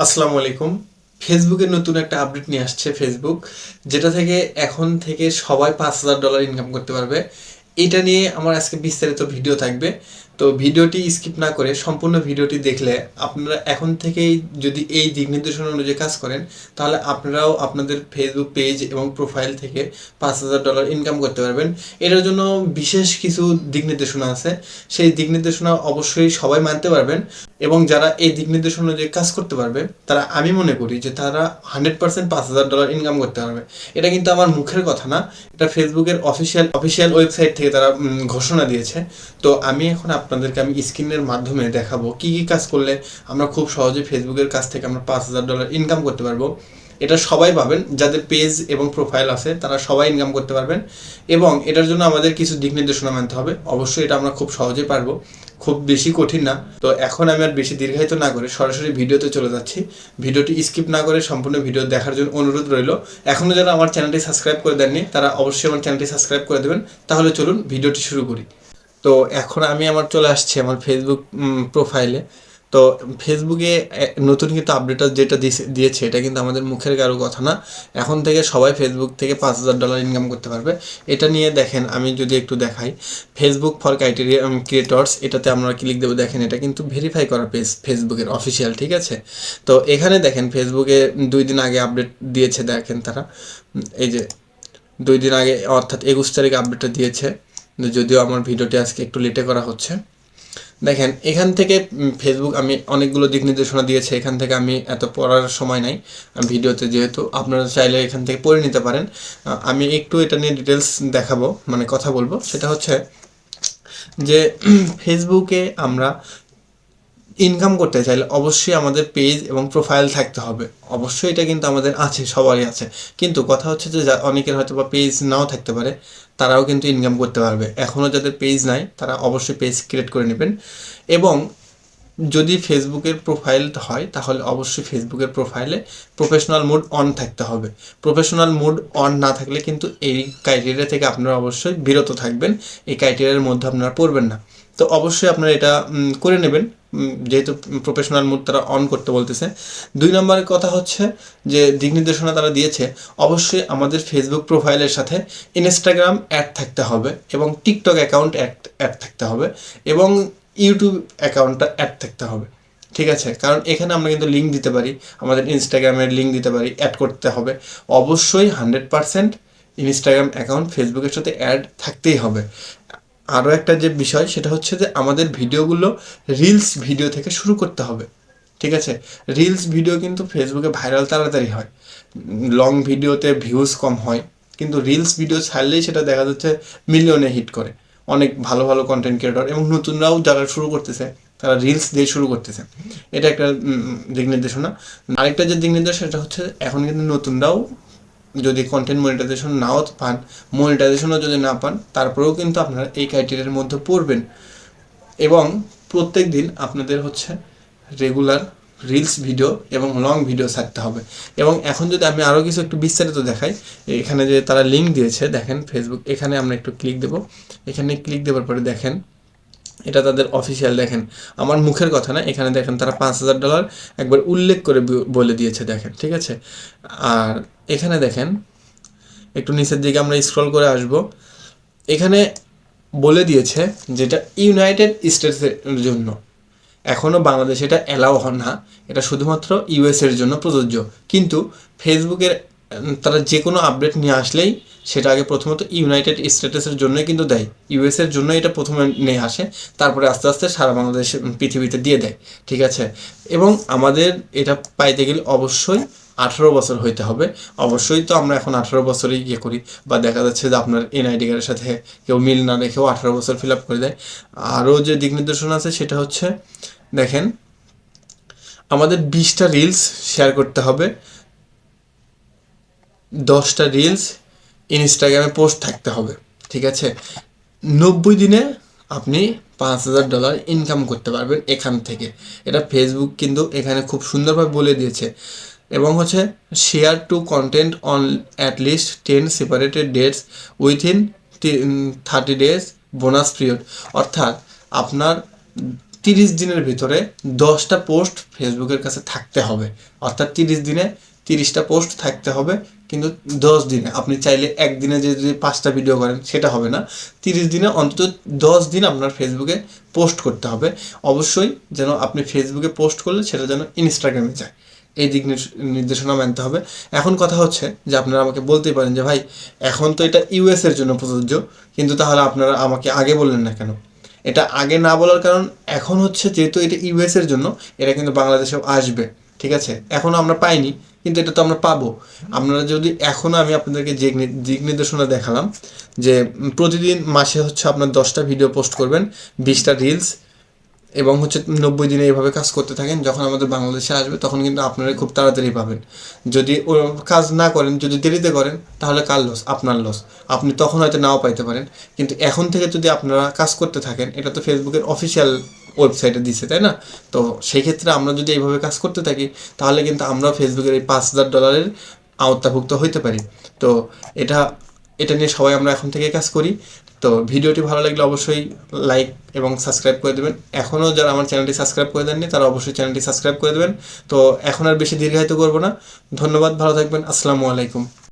আসসালামু আলাইকুম। ফেসবুকের নতুন একটা আপডেট নিয়ে আসছে ফেসবুক, যেটা থেকে এখন থেকে সবাই $5,000 ইনকাম করতে পারবে। এটা নিয়ে আমার আজকে বিস্তারিত ভিডিও থাকবে। তো ভিডিওটি স্কিপ না করে সম্পূর্ণ ভিডিওটি দেখলে আপনারা এখন থেকেই যদি এই দিক নির্দেশনা অনুযায়ী কাজ করেন, তাহলে আপনারাও আপনাদের ফেসবুক পেজ এবং প্রোফাইল থেকে $5,000 ইনকাম করতে পারবেন। এটার জন্য বিশেষ কিছু দিক নির্দেশনা আছে, সেই দিক নির্দেশনা অবশ্যই সবাই মানতে পারবেন। এবং যারা এই দিক নির্দেশনা অনুযায়ী কাজ করতে পারবে, তারা আমি মনে করি যে তারা 100% $5,000 ইনকাম করতে পারবে। এটা কিন্তু আমার মুখের কথা না, এটা ফেসবুকের অফিসিয়াল ওয়েবসাইট থেকে তারা ঘোষণা দিয়েছে। তো আমি এখন আপনাদেরকে স্ক্রিনের মাধ্যমে দেখাবো কি কি কাজ করলে আমরা খুব সহজে ফেসবুকের কাছ থেকে আমরা $5,000 ইনকাম করতে পারবো। এটা সবাই পাবেন, যাদের পেজ এবং প্রোফাইল আছে তারা সবাই ইনকাম করতে পারবেন। এবং এটার জন্য আমাদের কিছু দিক নির্দেশনা মানতে হবে। অবশ্যই এটা আমরা খুব সহজেই পারবো, খুব বেশি কঠিন না। তো এখন আমি আর বেশি দীর্ঘায়িত না করে সরাসরি ভিডিওতে চলে যাচ্ছি। ভিডিওটি স্কিপ না করে সম্পূর্ণ ভিডিও দেখার জন্য অনুরোধ রইল। এখনও যারা আমার চ্যানেলটি সাবস্ক্রাইব করে দেননি, তারা অবশ্যই আমার চ্যানেলটি সাবস্ক্রাইব করে দেবেন। তাহলে চলুন ভিডিওটি শুরু করি। তো এখন আমি চলে আসছি আমার ফেসবুক প্রোফাইলে। তো ফেসবুকে নতুন কিন্তু আপডেটটা যেটা দিয়েছে, এটা কিন্তু আমাদের মুখের কারো কথা না। এখন থেকে সবাই ফেসবুক থেকে $5,000 ইনকাম করতে পারবে। এটা নিয়ে দেখেন, আমি যদি একটু দেখাই, ফেসবুক ফর ক্রাইটেরিয়া ক্রিয়েটর্স, এটাতে আমরা ক্লিক দেবো। দেখেন, এটা কিন্তু ভেরিফাই করা পেজ, ফেসবুকের অফিসিয়াল, ঠিক আছে। তো এখানে দেখেন ফেসবুকে 2 দিন আগে আপডেট দিয়েছে। দেখেন তারা এই যে 2 দিন আগে অর্থাৎ 21 তারিখে আপডেটটা দিয়েছে। যদিও আমার ভিডিওটি আজকে একটু লেটে করা হচ্ছে। দেখেন এখান থেকে ফেসবুক আমি অনেকগুলো দিক নির্দেশনা দিয়েছে। এখান থেকে আমি এত পড়ার সময় নাই ভিডিওতে, যেহেতু আপনারা চাইলে এখান থেকে পড়ে নিতে পারেন। আমি একটু এটা নিয়ে ডিটেলস দেখাবো, মানে কথা বলবো। সেটা হচ্ছে যে ফেসবুকে আমরা ইনকাম করতে চাইলে অবশ্যই আমাদের পেজ এবং প্রোফাইল থাকতে হবে। অবশ্যই এটা কিন্তু আমাদের আছে, সবারই আছে। কিন্তু কথা হচ্ছে যে অনেকের হয়তো বা পেজ নাও থাকতে পারে, তারাও কিন্তু ইনকাম করতে পারবে। এখনও যাদের পেজ নাই তারা অবশ্যই পেজ ক্রিয়েট করে নেবেন। এবং যদি ফেসবুকের প্রোফাইল হয়, তাহলে অবশ্যই ফেসবুকের প্রোফাইলে প্রফেশনাল মোড অন থাকতে হবে। প্রফেশনাল মোড অন না থাকলে কিন্তু এই ক্রাইটেরিয়া থেকে আপনারা অবশ্যই বিরত থাকবেন। এই ক্রাইটেরিয়ার মধ্যে আপনারা পড়বেন না। তো অবশ্যই আপনারা এটা করে নেবেন, যেহেতু প্রফেশনাল মোড তারা অন করতে বলতেছে। 2 নম্বরের কথা হচ্ছে যে দিক নির্দেশনা তারা দিয়েছে, অবশ্যই আমাদের ফেসবুক প্রোফাইলের সাথে ইনস্টাগ্রাম অ্যাড থাকতে হবে এবং টিকটক অ্যাকাউন্ট অ্যাড থাকতে হবে এবং ইউটিউব অ্যাকাউন্টটা অ্যাড থাকতে হবে, ঠিক আছে। কারণ এখানে আমরা কিন্তু লিঙ্ক দিতে পারি, আমাদের ইনস্টাগ্রামের লিঙ্ক দিতে পারি, অ্যাড করতে হবে। অবশ্যই 100% ইনস্টাগ্রাম অ্যাকাউন্ট ফেসবুকের সাথে অ্যাড থাকতেই হবে। আরও একটা যে বিষয়, সেটা হচ্ছে যে আমাদের ভিডিওগুলো রিলস ভিডিও থেকে শুরু করতে হবে, ঠিক আছে। রিলস ভিডিও কিন্তু ফেসবুকে ভাইরাল তাড়াতাড়ি হয়, লং ভিডিওতে ভিউজ কম হয়। কিন্তু রিলস ভিডিও ছাড়লেই সেটা দেখা যাচ্ছে মিলিয়নে হিট করে। অনেক ভালো ভালো কন্টেন্ট ক্রিয়েটর এবং নতুনরাও যারা শুরু করতেছে, তারা রিলস দিয়ে শুরু করতেছে। এটা একটা দিক নির্দেশনা। আরেকটা যে দিক নির্দেশনা, সেটা হচ্ছে এখন কিন্তু নতুনরাও যদি কন্টেন্ট মনিটাইজেশন নাও পান, মনিটাইজেশনও যদি না পান, তারপরেও কিন্তু আপনারা এই ক্রাইটেরিয়ার মধ্যে পড়বেন। এবং প্রত্যেক দিন আপনাদের হচ্ছে রেগুলার রিলস ভিডিও এবং লং ভিডিও ছাড়তে হবে। এবং এখন যদি আমি আরও কিছু একটু বিস্তারিত দেখাই, এখানে যে তারা লিঙ্ক দিয়েছে, দেখেন ফেসবুক, এখানে আমরা একটু ক্লিক দেব। এখানে ক্লিক দেওয়ার পরে দেখেন এটা তাদের অফিসিয়াল। দেখেন আমার মুখের কথা না, এখানে দেখেন তারা $5,000 একবার উল্লেখ করে বলে দিয়েছে, দেখেন, ঠিক আছে। আর এখানে দেখেন একটু নিচের দিকে আমরা স্ক্রল করে আসব, এখানে বলে দিয়েছে যেটা ইউনাইটেড স্টেটসের জন্য। এখনও বাংলাদেশে এটা অ্যালাউ হয় না, এটা শুধুমাত্র ইউএসের জন্য প্রযোজ্য। কিন্তু ফেসবুকের তারা যে কোনো আপডেট নিয়ে আসলেই সেটা আগে প্রথমত ইউনাইটেড স্টেটসের জন্যই কিন্তু দেয়। ইউএসের জন্য এটা প্রথমে নিয়ে আসে, তারপরে আস্তে আস্তে সারা বাংলাদেশ পৃথিবীতে দিয়ে দেয়, ঠিক আছে। এবং আমাদের এটা পাইতে গেলে অবশ্যই 18 বছর হইতে হবে। অবশ্যই তো আমরা এখন 18 বছরই করি, বা দেখা যাচ্ছে যে আপনার এনআইডি কার্ডের সাথে কেউ মিল না রেখেও 18 বছর ফিল আপ করে দেয়। আরও যে দিক নির্দেশনা আছে, সেটা হচ্ছে দেখেন আমাদের 20টা রিলস শেয়ার করতে হবে, 10টা রিলস ইনস্টাগ্রামে পোস্ট থাকতে হবে, ঠিক আছে। 90 দিনে আপনি $5,000 ইনকাম করতে পারবেন এখান থেকে। এটা ফেসবুক কিন্তু এখানে খুব সুন্দরভাবে বলে দিয়েছে। এবং হচ্ছে share two content on at least 10 separated dates within 30 days bonus period. অর্থাৎ আপনার 30 দিনের ভিতরে 10টা পোস্ট ফেসবুকের কাছে থাকতে হবে। অর্থাৎ 30 দিনে 30টা পোস্ট থাকতে হবে, কিন্তু 10 দিনে আপনি চাইলে একদিনে যদি 5টা ভিডিও করেন সেটা হবে না। 30 দিনে অন্তত 10 দিন আপনার ফেসবুকে পোস্ট করতে হবে। অবশ্যই যেন আপনি ফেসবুকে পোস্ট করলে সেটা যেন ইনস্টাগ্রামে যায়, এই দিক নির্দেশনা মানতে হবে। এখন কথা হচ্ছে যে আপনারা আমাকে বলতেই পারেন যে ভাই এখন তো এটা ইউএস এর জন্য প্রযোজ্য, কিন্তু তাহলে আপনারা আমাকে আগে বললেন না কেন? এটা আগে না বলার কারণ এখন হচ্ছে যেহেতু এটা ইউএস এর জন্য, এটা কিন্তু বাংলাদেশেও আসবে, ঠিক আছে? এখনও আমরা পাইনি, কিন্তু এটা তো আমরা পাবো। আপনারা যদি এখনও, আমি আপনাদেরকে যে দিক নির্দেশনা দেখালাম যে প্রতিদিন মাসে হচ্ছে আপনার 10টা ভিডিও পোস্ট করবেন, 20টা রিলস, এবং হচ্ছে 90 দিনে এইভাবে কাজ করতে থাকেন। যখন আমাদের বাংলাদেশে আসবে তখন কিন্তু আপনারা খুব তাড়াতাড়ি পাবেন। যদি ও কাজ না করেন, যদি দেরিতে করেন, তাহলে কার লস? আপনার লস। আপনি তখন হয়তো নাও পাইতে পারেন, কিন্তু এখন থেকে যদি আপনারা কাজ করতে থাকেন, এটা তো ফেসবুকের অফিসিয়াল ওয়েবসাইটে দিচ্ছে, তাই না? তো সেই ক্ষেত্রে আমরা যদি এইভাবে কাজ করতে থাকি, তাহলে কিন্তু আমরা ফেসবুকের এই $5,000 আওতাভুক্ত হইতে পারি। তো এটা এটা নিয়ে সবাই আমরা এখন থেকে কাজ করি। তো ভিডিওটি ভালো লাগলে অবশ্যই লাইক এবং সাবস্ক্রাইব করে দেবেন। এখনও যারা আমার চ্যানেলটি সাবস্ক্রাইব করে দেননি তারা অবশ্যই চ্যানেলটি সাবস্ক্রাইব করে দেবেন। তো এখন আর বেশি দীর্ঘায়িত করব না। ধন্যবাদ, ভালো থাকবেন। আসসালামু আলাইকুম।